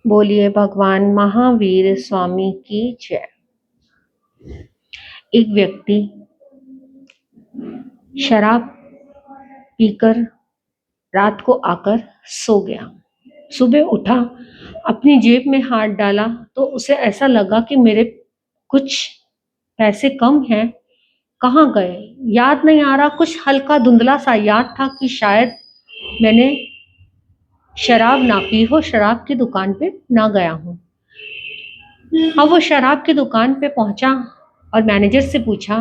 बोलिए भगवान महावीर स्वामी की जय। एक व्यक्ति शराब पीकर रात को आकर सो गया। सुबह उठा, अपनी जेब में हाथ डाला तो उसे ऐसा लगा कि मेरे कुछ पैसे कम हैं, कहाँ गए याद नहीं आ रहा। कुछ हल्का धुंधला सा याद था कि शायद मैंने शराब ना पी हो, शराब की दुकान पे ना गया हूँ। अब वो शराब की दुकान पे पहुंचा और मैनेजर से पूछा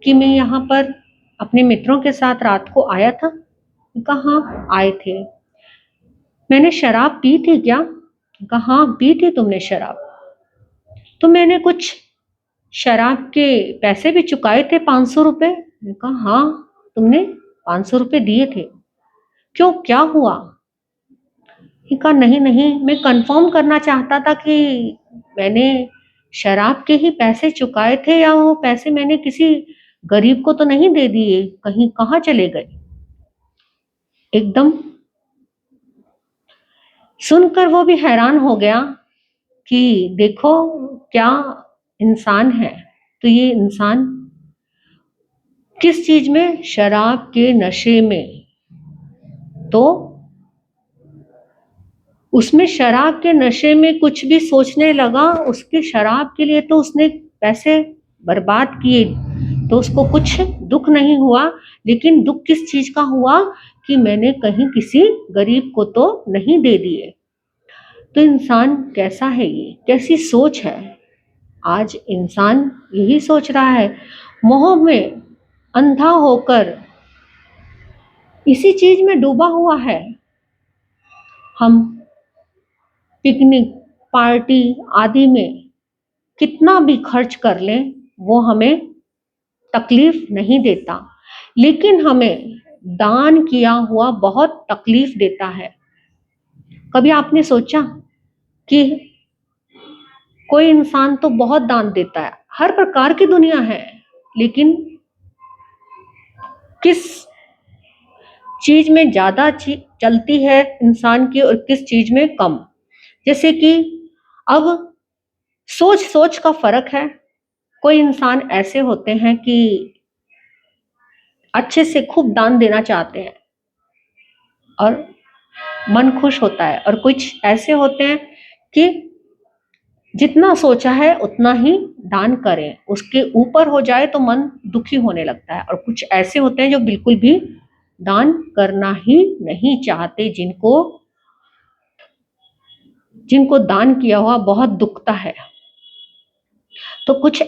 कि मैं यहाँ पर अपने मित्रों के साथ रात को आया था। कहा हाँ आए थे। मैंने शराब पी थी क्या? कहा हाँ पी थी तुमने शराब। तो मैंने कुछ शराब के पैसे भी चुकाए थे, 500 रुपए। कहा हाँ तुमने 500 रुपए दिए थे। क्यों, क्या हुआ? कहा नहीं नहीं, मैं कंफर्म करना चाहता था कि मैंने शराब के ही पैसे चुकाए थे या वो पैसे मैंने किसी गरीब को तो नहीं दे दिए, कहीं कहाँ चले गए। एकदम सुनकर वो भी हैरान हो गया कि देखो क्या इंसान है। तो ये इंसान किस चीज में? शराब के नशे में। तो उसमें शराब के नशे में कुछ भी सोचने लगा, उसकी शराब के लिए तो उसने पैसे बर्बाद किए, तो उसको कुछ दुख नहीं हुआ। लेकिन दुख किस चीज का हुआ कि मैंने कहीं किसी गरीब को तो नहीं दे दिए। तो इंसान कैसा है, ये कैसी सोच है। आज इंसान यही सोच रहा है, मोह में अंधा होकर इसी चीज में डूबा हुआ है। हम पिकनिक पार्टी आदि में कितना भी खर्च कर लें वो हमें तकलीफ नहीं देता, लेकिन हमें दान किया हुआ बहुत तकलीफ देता है। कभी आपने सोचा कि कोई इंसान तो बहुत दान देता है, हर प्रकार की दुनिया है, लेकिन किस चीज में ज्यादा चलती है इंसान की और किस चीज में कम। जैसे कि अब सोच सोच का फर्क है। कोई इंसान ऐसे होते हैं कि अच्छे से खूब दान देना चाहते हैं और मन खुश होता है, और कुछ ऐसे होते हैं कि जितना सोचा है उतना ही दान करें, उसके ऊपर हो जाए तो मन दुखी होने लगता है। और कुछ ऐसे होते हैं जो बिल्कुल भी दान करना ही नहीं चाहते, जिनको जिनको दान किया हुआ बहुत दुखता है। तो कुछ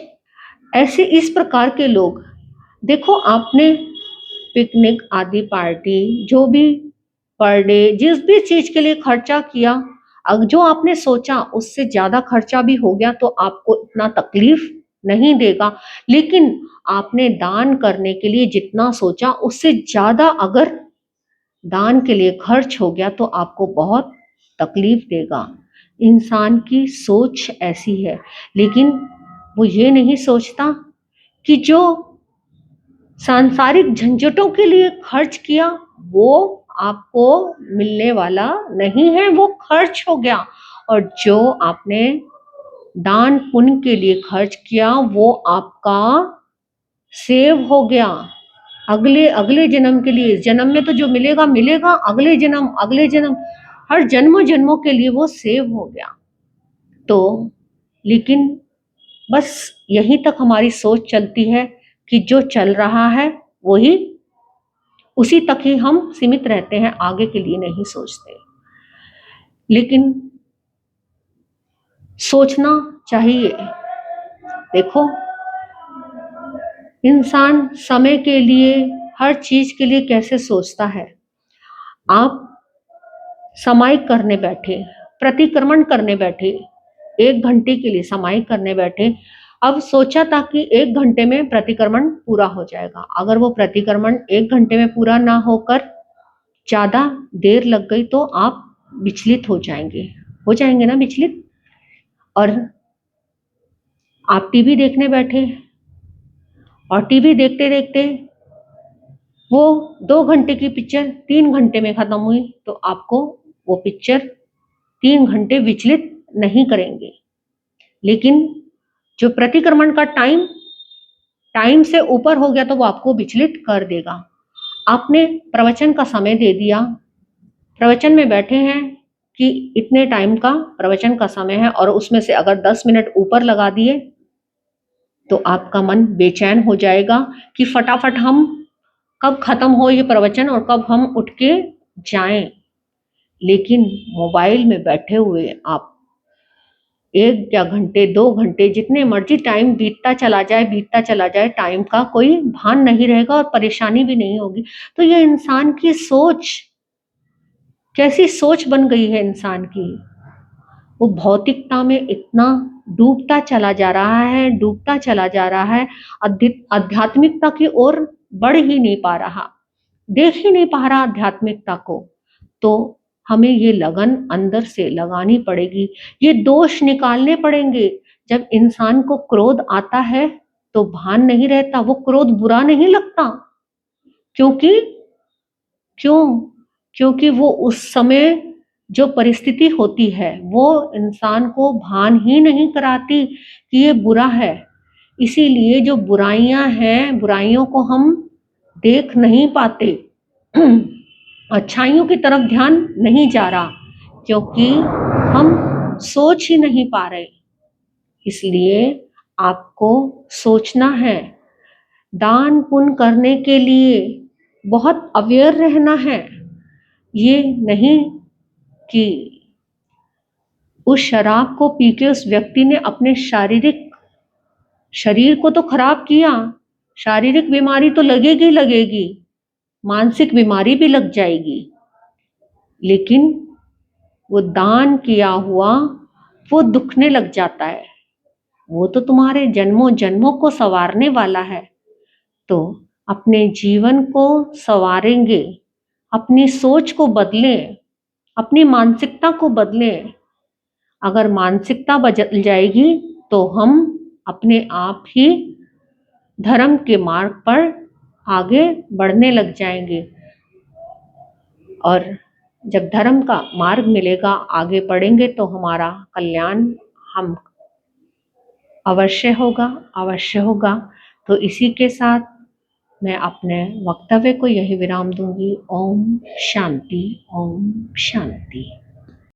ऐसे इस प्रकार के लोग, देखो आपने पिकनिक आदि पार्टी जो भी पर डे जिस भी चीज के लिए खर्चा किया, अगर जो आपने सोचा उससे ज्यादा खर्चा भी हो गया तो आपको इतना तकलीफ नहीं देगा। लेकिन आपने दान करने के लिए जितना सोचा उससे ज्यादा अगर दान के लिए खर्च हो गया तो आपको बहुत तकलीफ देगा। इंसान की सोच ऐसी है, लेकिन वो ये नहीं सोचता कि जो सांसारिक झंझटों के लिए खर्च किया वो आपको मिलने वाला नहीं है, वो खर्च हो गया। और जो आपने दान पुण्य के लिए खर्च किया वो आपका सेव हो गया अगले अगले जन्म के लिए। जन्म में तो जो मिलेगा मिलेगा, अगले जन्म अगले जन्म, हर जन्मों जन्मों के लिए वो सेव हो गया। तो लेकिन बस यहीं तक हमारी सोच चलती है कि जो चल रहा है वही, उसी तक ही हम सीमित रहते हैं, आगे के लिए नहीं सोचते। लेकिन सोचना चाहिए। देखो इंसान समय के लिए, हर चीज के लिए कैसे सोचता है। आप सामायिक करने बैठे, प्रतिक्रमण करने बैठे, 1 घंटे के लिए सामायिक करने बैठे। अब सोचा था कि 1 घंटे में प्रतिक्रमण पूरा हो जाएगा, अगर वो प्रतिक्रमण 1 घंटे में पूरा ना होकर ज्यादा देर लग गई तो आप विचलित हो जाएंगे ना विचलित। और आप टीवी देखने बैठे और टीवी देखते देखते वो 2 घंटे की पिक्चर 3 घंटे में खत्म हुई, तो आपको वो पिक्चर 3 घंटे विचलित नहीं करेंगे। लेकिन जो प्रतिक्रमण का टाइम से ऊपर हो गया तो वो आपको विचलित कर देगा। आपने प्रवचन का समय दे दिया, प्रवचन में बैठे हैं कि इतने टाइम का प्रवचन का समय है और उसमें से अगर 10 मिनट ऊपर लगा दिए तो आपका मन बेचैन हो जाएगा कि फटाफट हम कब खत्म हो ये प्रवचन और कब हम उठ के जाएं। लेकिन मोबाइल में बैठे हुए आप 1 या घंटे 2 घंटे जितने मर्जी टाइम बीतता चला जाए, टाइम का कोई भान नहीं रहेगा और परेशानी भी नहीं होगी। तो ये इंसान की सोच, कैसी सोच बन गई है इंसान की। वो भौतिकता में इतना डूबता चला जा रहा है, डूबता चला जा रहा है, आध्यात्मिकता की ओर बढ़ ही नहीं पा रहा, देख ही नहीं पा रहा आध्यात्मिकता को। तो हमें ये लगन अंदर से लगानी पड़ेगी, ये दोष निकालने पड़ेंगे। जब इंसान को क्रोध आता है तो भान नहीं रहता, वो क्रोध बुरा नहीं लगता। क्योंकि क्यों क्योंकि वो उस समय जो परिस्थिति होती है वो इंसान को भान ही नहीं कराती कि ये बुरा है। इसीलिए जो बुराइयां हैं, बुराइयों को हम देख नहीं पाते, अच्छाइयों की तरफ ध्यान नहीं जा रहा, क्योंकि हम सोच ही नहीं पा रहे। इसलिए आपको सोचना है, दान पुण्य करने के लिए बहुत अवेयर रहना है। ये नहीं कि उस शराब को पी के उस व्यक्ति ने अपने शरीर को तो खराब किया, शारीरिक बीमारी तो लगेगी लगेगी, मानसिक बीमारी भी लग जाएगी। लेकिन वो दान किया हुआ वो दुखने लग जाता है, वो तो तुम्हारे जन्मों जन्मों को संवारने वाला है। तो अपने जीवन को संवारेंगे, अपनी सोच को बदलें, अपनी मानसिकता को बदलें। अगर मानसिकता बदल जाएगी तो हम अपने आप ही धर्म के मार्ग पर आगे बढ़ने लग जाएंगे। और जब धर्म का मार्ग मिलेगा, आगे बढ़ेंगे तो हमारा कल्याण हम अवश्य होगा। तो इसी के साथ मैं अपने वक्तव्य को यही विराम दूंगी। ओम शांति, ओम शांति।